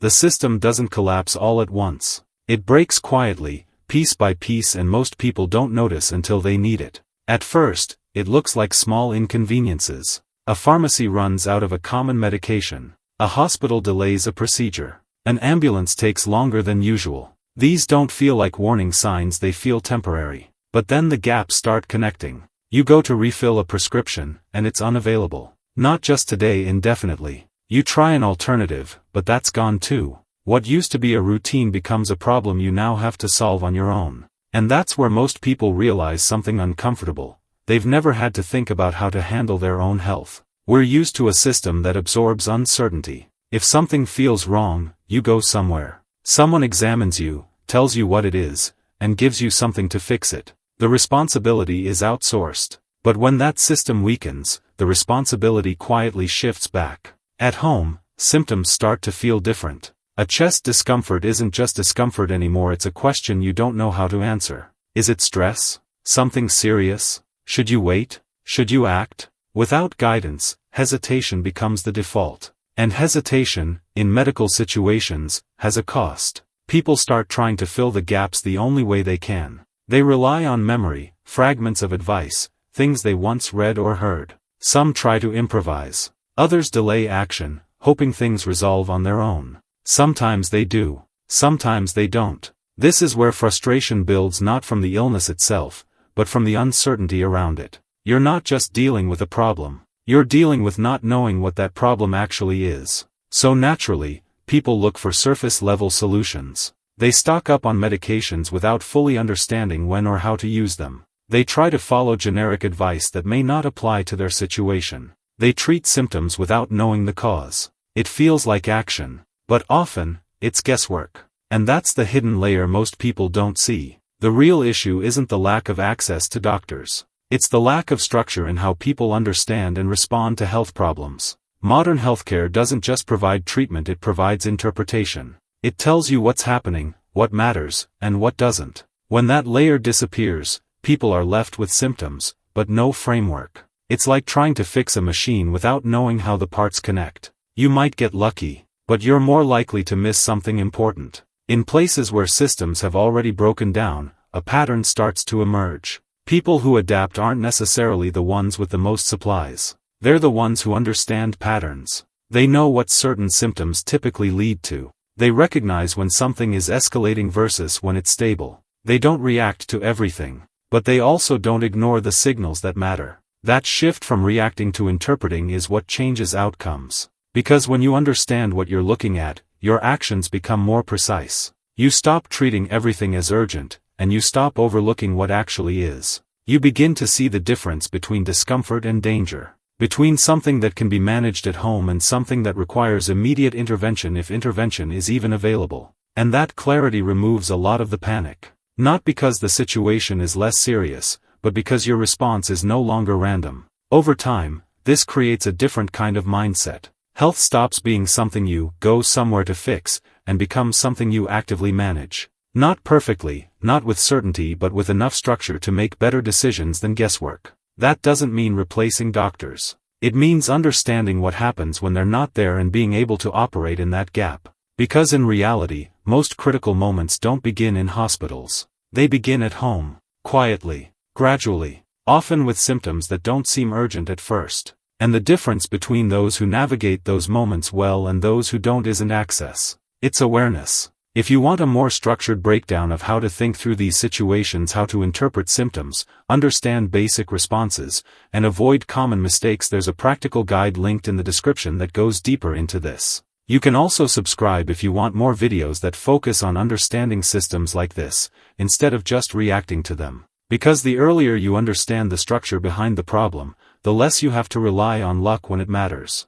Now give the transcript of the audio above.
The system doesn't collapse all at once. It breaks quietly, piece by piece, and most people don't notice until they need it. At first, it looks like small inconveniences. A pharmacy runs out of a common medication. A hospital delays a procedure. An ambulance takes longer than usual. These don't feel like warning signs, they feel temporary. But then the gaps start connecting. You go to refill a prescription, and it's unavailable. Not just today, indefinitely. You try an alternative, but that's gone too. What used to be a routine becomes a problem you now have to solve on your own. And that's where most people realize something uncomfortable. They've never had to think about how to handle their own health. We're used to a system that absorbs uncertainty. If something feels wrong, you go somewhere. Someone examines you, tells you what it is, and gives you something to fix it. The responsibility is outsourced. But when that system weakens, the responsibility quietly shifts back. At home, symptoms start to feel different. A chest discomfort isn't just discomfort anymore, it's a question you don't know how to answer. Is it stress? Something serious? Should you wait? Should you act? Without guidance, hesitation becomes the default. And hesitation, in medical situations, has a cost. People start trying to fill the gaps the only way they can. They rely on memory, fragments of advice, things they once read or heard. Some try to improvise. Others delay action, hoping things resolve on their own. Sometimes they do. Sometimes they don't. This is where frustration builds, not from the illness itself, but from the uncertainty around it. You're not just dealing with a problem. You're dealing with not knowing what that problem actually is. So naturally, people look for surface-level solutions. They stock up on medications without fully understanding when or how to use them. They try to follow generic advice that may not apply to their situation. They treat symptoms without knowing the cause. It feels like action, but often, it's guesswork. And that's the hidden layer most people don't see. The real issue isn't the lack of access to doctors. It's the lack of structure in how people understand and respond to health problems. Modern healthcare doesn't just provide treatment, it provides interpretation. It tells you what's happening, what matters, and what doesn't. When that layer disappears, people are left with symptoms, but no framework. It's like trying to fix a machine without knowing how the parts connect. You might get lucky, but you're more likely to miss something important. In places where systems have already broken down, a pattern starts to emerge. People who adapt aren't necessarily the ones with the most supplies. They're the ones who understand patterns. They know what certain symptoms typically lead to. They recognize when something is escalating versus when it's stable. They don't react to everything, but they also don't ignore the signals that matter. That shift from reacting to interpreting is what changes outcomes. Because when you understand what you're looking at, your actions become more precise. You stop treating everything as urgent, and you stop overlooking what actually is. You begin to see the difference between discomfort and danger. Between something that can be managed at home and something that requires immediate intervention, if intervention is even available. And that clarity removes a lot of the panic. Not because the situation is less serious, but because your response is no longer random. Over time, this creates a different kind of mindset. Health stops being something you go somewhere to fix, and becomes something you actively manage. Not perfectly, not with certainty, but with enough structure to make better decisions than guesswork. That doesn't mean replacing doctors. It means understanding what happens when they're not there and being able to operate in that gap. Because in reality, most critical moments don't begin in hospitals. They begin at home, quietly, gradually, often with symptoms that don't seem urgent at first. And the difference between those who navigate those moments well and those who don't isn't access. It's awareness. If you want a more structured breakdown of how to think through these situations, how to interpret symptoms, understand basic responses, and avoid common mistakes, there's a practical guide linked in the description that goes deeper into this. You can also subscribe if you want more videos that focus on understanding systems like this, instead of just reacting to them. Because the earlier you understand the structure behind the problem, the less you have to rely on luck when it matters.